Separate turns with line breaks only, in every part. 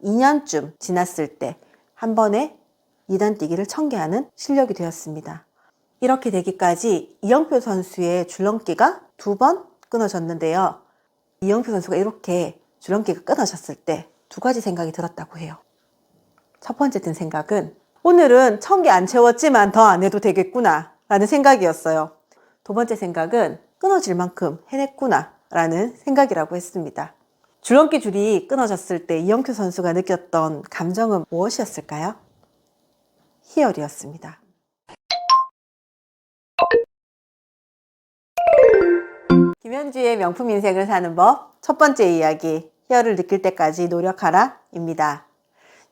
2년쯤 지났을 때 한 번에 2단 뛰기를 1000개 하는 실력이 되었습니다. 이렇게 되기까지 이영표 선수의 줄넘기가 2번 끊어졌는데요. 이영표 선수가 이렇게 줄넘기가 끊어졌을 때 2가지 생각이 들었다고 해요. 첫 번째 든 생각은 오늘은 1000개 안 채웠지만 더 안 해도 되겠구나 라는 생각이었어요. 두 번째 생각은 끊어질 만큼 해냈구나 라는 생각이라고 했습니다. 줄넘기 줄이 끊어졌을 때 이영표 선수가 느꼈던 감정은 무엇이었을까요? 희열이었습니다. 김현주의 명품 인생을 사는 법 첫 번째 이야기, 희열을 느낄 때까지 노력하라 입니다.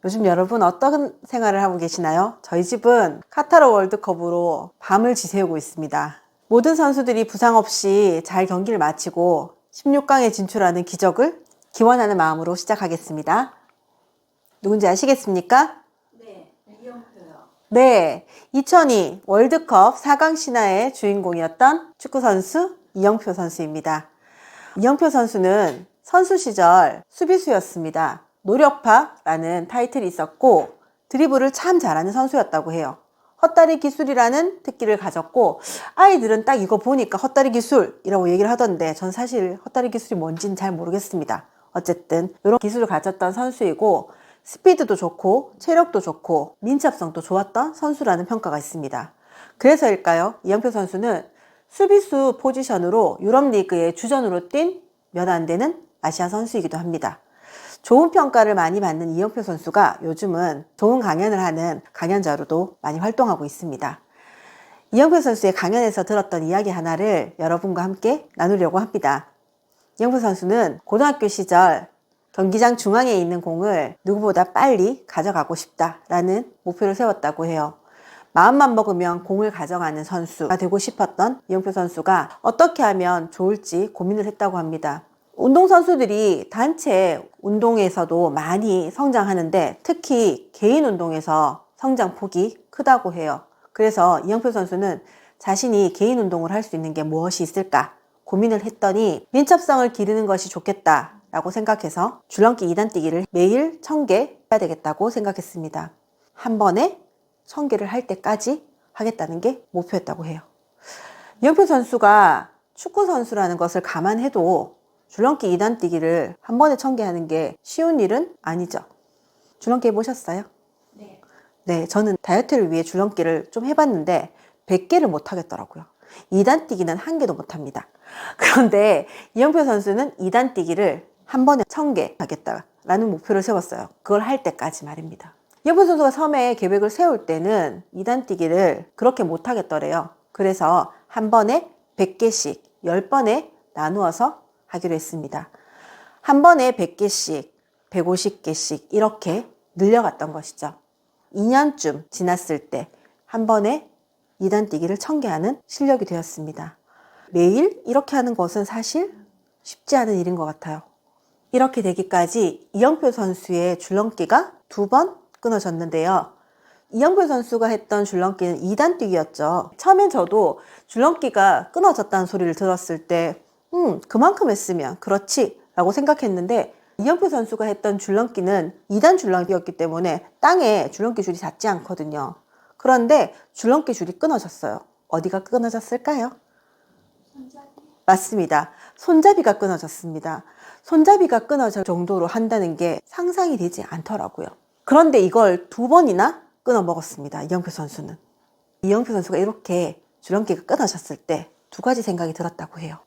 요즘 여러분 어떤 생활을 하고 계시나요? 저희 집은 카타르 월드컵으로 밤을 지새우고 있습니다. 모든 선수들이 부상 없이 잘 경기를 마치고 16강에 진출하는 기적을 기원하는 마음으로 시작하겠습니다. 누군지 아시겠습니까?
네, 이영표요.
네, 2002 월드컵 4강 신화의 주인공이었던 축구선수 이영표 선수입니다. 이영표 선수는 선수 시절 수비수였습니다. 노력파라는 타이틀이 있었고 드리블을 참 잘하는 선수였다고 해요. 헛다리 기술이라는 특기를 가졌고 아이들은 딱 이거 보니까 헛다리 기술이라고 얘기를 하던데 전 사실 헛다리 기술이 뭔지는 잘 모르겠습니다. 어쨌든 이런 기술을 가졌던 선수이고 스피드도 좋고 체력도 좋고 민첩성도 좋았던 선수라는 평가가 있습니다. 그래서일까요? 이영표 선수는 수비수 포지션으로 유럽리그의 주전으로 뛴 몇 안 되는 아시아 선수이기도 합니다. 좋은 평가를 많이 받는 이영표 선수가 요즘은 좋은 강연을 하는 강연자로도 많이 활동하고 있습니다. 이영표 선수의 강연에서 들었던 이야기 하나를 여러분과 함께 나누려고 합니다. 이영표 선수는 고등학교 시절 경기장 중앙에 있는 공을 누구보다 빨리 가져가고 싶다라는 목표를 세웠다고 해요. 마음만 먹으면 공을 가져가는 선수가 되고 싶었던 이영표 선수가 어떻게 하면 좋을지 고민을 했다고 합니다. 운동선수들이 단체 운동에서도 많이 성장하는데 특히 개인 운동에서 성장폭이 크다고 해요. 그래서 이영표 선수는 자신이 개인 운동을 할 수 있는 게 무엇이 있을까 고민을 했더니 민첩성을 기르는 것이 좋겠다라고 생각해서 줄넘기 2단 뛰기를 매일 1000개 해야 되겠다고 생각했습니다. 한 번에 1000개를 할 때까지 하겠다는 게 목표였다고 해요. 이영표 선수가 축구 선수라는 것을 감안해도 줄넘기 2단 뛰기를 한 번에 1000개 하는 게 쉬운 일은 아니죠. 줄넘기 해보셨어요?
네.
네, 저는 다이어트를 위해 줄넘기를 좀 해봤는데 100개를 못 하겠더라고요. 2단 뛰기는 1개도 못 합니다. 그런데 이영표 선수는 2단 뛰기를 한 번에 1000개 하겠다라는 목표를 세웠어요. 그걸 할 때까지 말입니다. 이영표 선수가 처음에 계획을 세울 때는 2단 뛰기를 그렇게 못 하겠더래요. 그래서 한 번에 100개씩 10번에 나누어서 하기로 했습니다. 한 번에 100개씩 150개씩 이렇게 늘려갔던 것이죠. 2년쯤 지났을 때 한 번에 2단 뛰기를 1000개 하는 실력이 되었습니다. 매일 이렇게 하는 것은 사실 쉽지 않은 일인 것 같아요. 이렇게 되기까지 이영표 선수의 줄넘기가 2번 끊어졌는데요. 이영표 선수가 했던 줄넘기는 2단 뛰기였죠. 처음엔 저도 줄넘기가 끊어졌다는 소리를 들었을 때 그만큼 했으면 그렇지 라고 생각했는데 이영표 선수가 했던 줄넘기는 2단 줄넘기였기 때문에 땅에 줄넘기 줄이 닿지 않거든요. 그런데 줄넘기 줄이 끊어졌어요. 어디가 끊어졌을까요?
손잡이?
맞습니다. 손잡이가 끊어졌습니다. 손잡이가 끊어질 정도로 한다는 게 상상이 되지 않더라고요. 그런데 이걸 2번이나 끊어 먹었습니다. 이영표 선수는. 이영표 선수가 이렇게 줄넘기가 끊어졌을 때 2가지 생각이 들었다고 해요.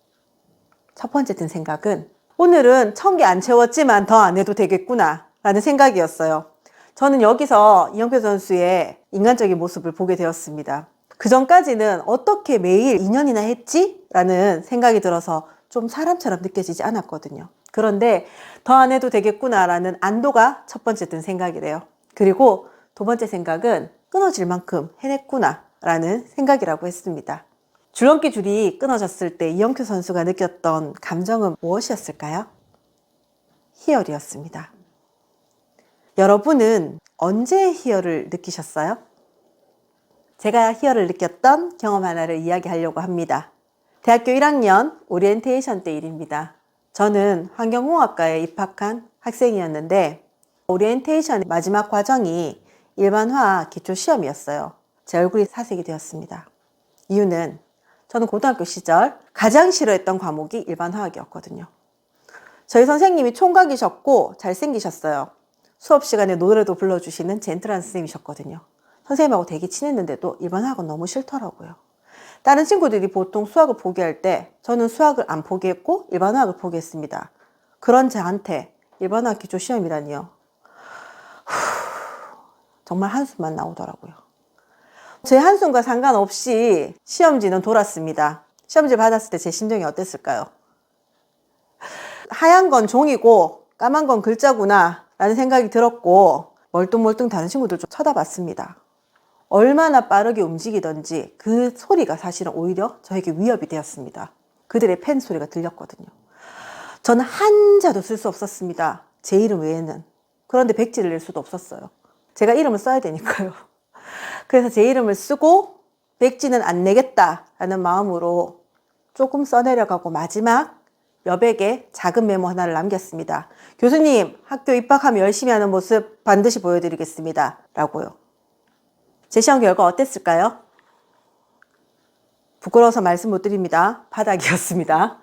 첫 번째 든 생각은 오늘은 1000개 안 채웠지만 더 안 해도 되겠구나 라는 생각이었어요. 저는 여기서 이영표 선수의 인간적인 모습을 보게 되었습니다. 그 전까지는 어떻게 매일 2년이나 했지? 라는 생각이 들어서 좀 사람처럼 느껴지지 않았거든요. 그런데 더 안 해도 되겠구나 라는 안도가 첫 번째 든 생각이래요. 그리고 두 번째 생각은 끊어질 만큼 해냈구나 라는 생각이라고 했습니다. 줄넘기 줄이 끊어졌을 때 이영표 선수가 느꼈던 감정은 무엇이었을까요? 희열이었습니다. 여러분은 언제 희열을 느끼셨어요? 제가 희열을 느꼈던 경험 하나를 이야기하려고 합니다. 대학교 1학년 오리엔테이션 때 일입니다. 저는 환경공학과에 입학한 학생이었는데 오리엔테이션 마지막 과정이 일반화학 기초시험이었어요. 제 얼굴이 사색이 되었습니다. 이유는 저는 고등학교 시절 가장 싫어했던 과목이 일반화학이었거든요. 저희 선생님이 총각이셨고 잘생기셨어요. 수업 시간에 노래도 불러주시는 젠틀한 선생님이셨거든요. 선생님하고 되게 친했는데도 일반화학은 너무 싫더라고요. 다른 친구들이 보통 수학을 포기할 때 저는 수학을 안 포기했고 일반화학을 포기했습니다. 그런 저한테 일반화학 기초시험이라니요. 정말 한숨만 나오더라고요. 제 한숨과 상관없이 시험지는 돌았습니다. 시험지 받았을 때 제 심정이 어땠을까요? 하얀 건 종이고 까만 건 글자구나 라는 생각이 들었고 멀뚱멀뚱 다른 친구들 좀 쳐다봤습니다. 얼마나 빠르게 움직이던지 그 소리가 사실은 오히려 저에게 위협이 되었습니다. 그들의 펜 소리가 들렸거든요. 저는 한자도 쓸 수 없었습니다. 제 이름 외에는. 그런데 백지를 낼 수도 없었어요. 제가 이름을 써야 되니까요. 그래서 제 이름을 쓰고 백지는 안 내겠다라는 마음으로 조금 써내려가고 마지막 여백에 작은 메모 하나를 남겼습니다. 교수님, 학교 입학하면 열심히 하는 모습 반드시 보여드리겠습니다. 라고요. 제 시험 결과 어땠을까요? 부끄러워서 말씀 못 드립니다. 바닥이었습니다.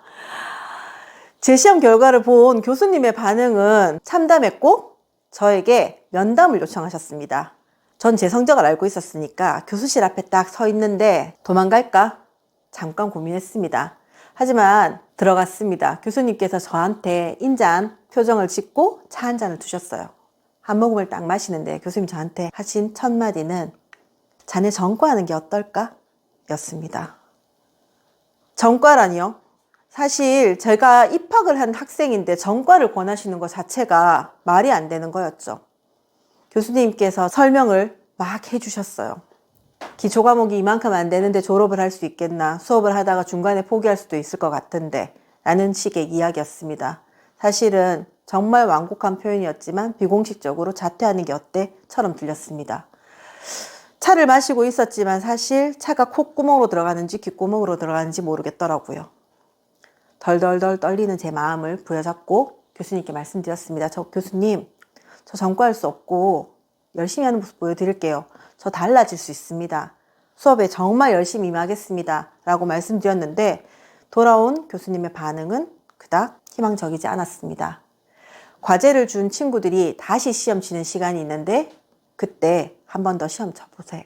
제 시험 결과를 본 교수님의 반응은 참담했고 저에게 면담을 요청하셨습니다. 전 제 성적을 알고 있었으니까 교수실 앞에 딱 서 있는데 도망갈까? 잠깐 고민했습니다. 하지만 들어갔습니다. 교수님께서 저한테 인자한 표정을 짓고 차 한 잔을 두셨어요. 한 모금을 딱 마시는데 교수님 저한테 하신 첫 마디는 자네 전과하는 게 어떨까? 였습니다. 전과라니요? 사실 제가 입학을 한 학생인데 전과를 권하시는 것 자체가 말이 안 되는 거였죠. 교수님께서 설명을 막 해주셨어요. 기초 과목이 이만큼 안 되는데 졸업을 할 수 있겠나? 수업을 하다가 중간에 포기할 수도 있을 것 같은데 라는 식의 이야기였습니다. 사실은 정말 완곡한 표현이었지만 비공식적으로 자퇴하는 게 어때? 처럼 들렸습니다. 차를 마시고 있었지만 사실 차가 콧구멍으로 들어가는지 귓구멍으로 들어가는지 모르겠더라고요. 덜덜덜 떨리는 제 마음을 부여잡고 교수님께 말씀드렸습니다. 저 교수님, 저 전과할 수 없고 열심히 하는 모습 보여드릴게요. 저 달라질 수 있습니다. 수업에 정말 열심히 임하겠습니다. 라고 말씀드렸는데 돌아온 교수님의 반응은 그닥 희망적이지 않았습니다. 과제를 준 친구들이 다시 시험 치는 시간이 있는데 그때 한 번 더 시험 쳐보세요.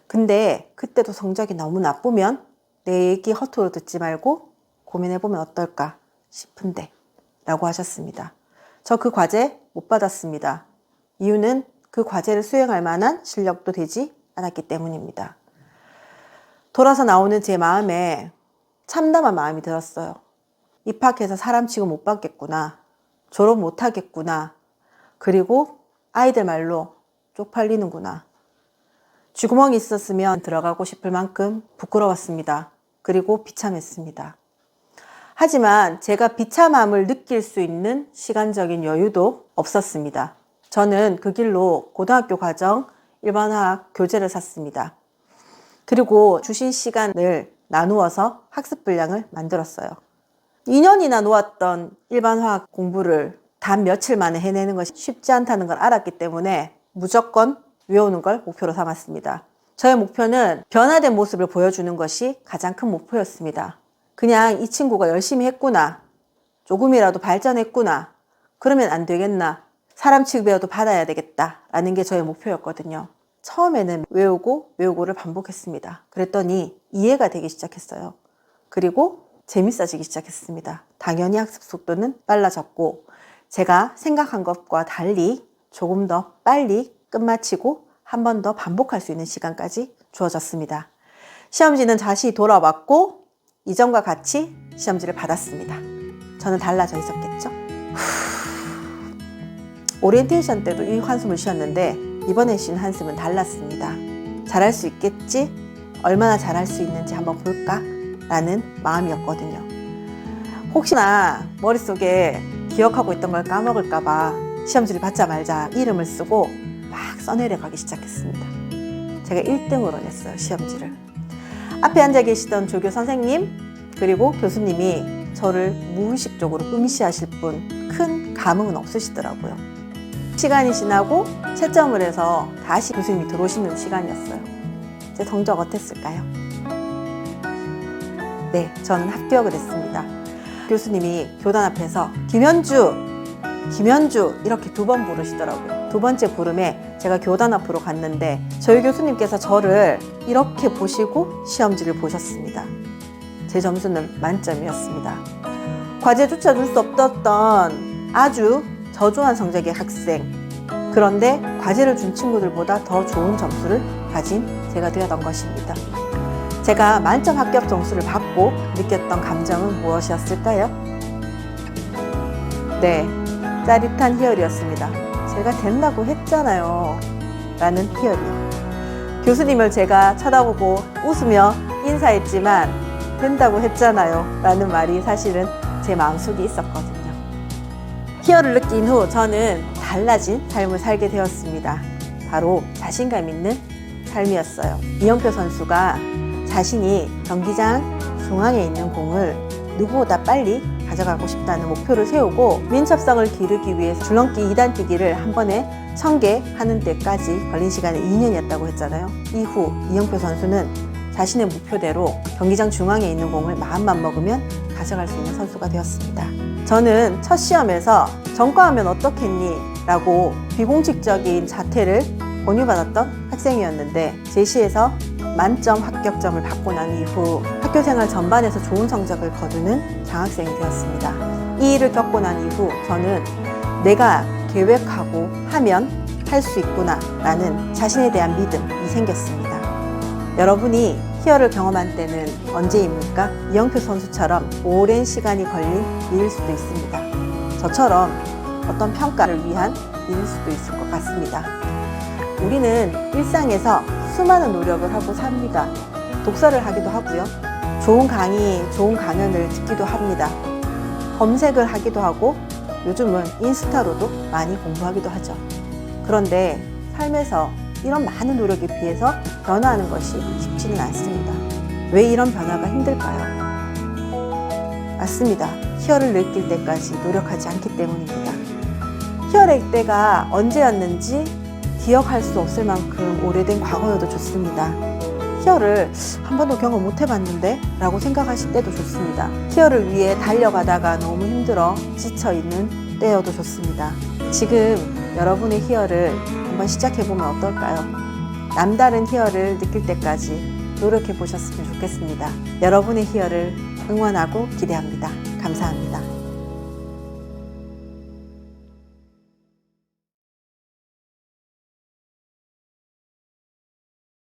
근데 그때도 성적이 너무 나쁘면 내 얘기 허투루 듣지 말고 고민해보면 어떨까 싶은데 라고 하셨습니다. 저 그 과제 못 받았습니다. 이유는 그 과제를 수행할 만한 실력도 되지 않았기 때문입니다. 돌아서 나오는 제 마음에 참담한 마음이 들었어요. 입학해서 사람 취급 못 받겠구나. 졸업 못 하겠구나. 그리고 아이들 말로 쪽팔리는구나. 쥐구멍이 있었으면 들어가고 싶을 만큼 부끄러웠습니다. 그리고 비참했습니다. 하지만 제가 비참함을 느낄 수 있는 시간적인 여유도 없었습니다. 저는 그 길로 고등학교 과정 일반화학 교재를 샀습니다. 그리고 주신 시간을 나누어서 학습 분량을 만들었어요. 2년이나 놓았던 일반화학 공부를 단 며칠 만에 해내는 것이 쉽지 않다는 걸 알았기 때문에 무조건 외우는 걸 목표로 삼았습니다. 저의 목표는 변화된 모습을 보여주는 것이 가장 큰 목표였습니다. 그냥 이 친구가 열심히 했구나, 조금이라도 발전했구나, 그러면 안 되겠나, 사람 취급이라도 받아야 되겠다 라는 게 저의 목표였거든요. 처음에는 외우고를 반복했습니다. 그랬더니 이해가 되기 시작했어요. 그리고 재밌어지기 시작했습니다. 당연히 학습 속도는 빨라졌고 제가 생각한 것과 달리 조금 더 빨리 끝마치고 한 번 더 반복할 수 있는 시간까지 주어졌습니다. 시험지는 다시 돌아왔고 이전과 같이 시험지를 받았습니다. 저는 달라져 있었겠죠? 오리엔테이션 때도 이 한숨을 쉬었는데 이번에 쉰 한숨은 달랐습니다. 잘할 수 있겠지? 얼마나 잘할 수 있는지 한번 볼까? 라는 마음이었거든요. 혹시나 머릿속에 기억하고 있던 걸 까먹을까봐 시험지를 받자마자 이름을 쓰고 막 써내려가기 시작했습니다. 제가 1등으로 냈어요, 시험지를. 앞에 앉아 계시던 조교 선생님 그리고 교수님이 저를 무의식적으로 응시하실 뿐 큰 감흥은 없으시더라고요. 시간이 지나고 채점을 해서 다시 교수님이 들어오시는 시간이었어요. 제 성적 어땠을까요? 네, 저는 합격을 했습니다. 교수님이 교단 앞에서 김현주 이렇게 2번 부르시더라고요. 2번째 부름에 제가 교단 앞으로 갔는데 저희 교수님께서 저를 이렇게 보시고 시험지를 보셨습니다. 제 점수는 만점이었습니다. 과제조차 줄 수 없었던 아주 저조한 성적의 학생, 그런데 과제를 준 친구들보다 더 좋은 점수를 가진 제가 되었던 것입니다. 제가 만점 합격 점수를 받고 느꼈던 감정은 무엇이었을까요? 네, 짜릿한 희열이었습니다. 제가 된다고 했잖아요 라는 희열이요. 교수님을 제가 쳐다보고 웃으며 인사했지만 된다고 했잖아요 라는 말이 사실은 제 마음속에 있었거든요. 희열을 느낀 후 저는 달라진 삶을 살게 되었습니다. 바로 자신감 있는 삶이었어요. 이영표 선수가 자신이 경기장 중앙에 있는 공을 누구보다 빨리 가져가고 싶다는 목표를 세우고 민첩성을 기르기 위해서 줄넘기 2단 뛰기를 한 번에 1000개 하는 데까지 걸린 시간이 2년이었다고 했잖아요. 이후 이영표 선수는 자신의 목표대로 경기장 중앙에 있는 공을 마음만 먹으면 가져갈 수 있는 선수가 되었습니다. 저는 첫 시험에서 전과하면 어떻겠니? 라고 비공식적인 자퇴를 권유받았던 학생이었는데 제시에서 만점 합격점을 받고 난 이후 학교생활 전반에서 좋은 성적을 거두는 장학생이 되었습니다. 이 일을 겪고 난 이후 저는 내가 계획하고 하면 할 수 있구나 라는 자신에 대한 믿음이 생겼습니다. 여러분이 희열을 경험한 때는 언제입니까? 이영표 선수처럼 오랜 시간이 걸린 일일 수도 있습니다. 저처럼 어떤 평가를 위한 일일 수도 있을 것 같습니다. 우리는 일상에서 수많은 노력을 하고 삽니다. 독서를 하기도 하고요. 좋은 강의, 좋은 강연을 듣기도 합니다. 검색을 하기도 하고 요즘은 인스타로도 많이 공부하기도 하죠. 그런데 삶에서 이런 많은 노력에 비해서 변화하는 것이 쉽지는 않습니다. 왜 이런 변화가 힘들까요? 맞습니다. 희열을 느낄 때까지 노력하지 않기 때문입니다. 희열의 때가 언제였는지 기억할 수 없을 만큼 오래된 과거여도 좋습니다. 희열을 한 번도 경험 못 해봤는데 라고 생각하실 때도 좋습니다. 희열을 위해 달려가다가 너무 힘들어 지쳐있는 때여도 좋습니다. 지금 여러분의 희열을 한번 시작해보면 어떨까요? 남다른 희열을 느낄 때까지 노력해 보셨으면 좋겠습니다. 여러분의 희열을 응원하고 기대합니다. 감사합니다.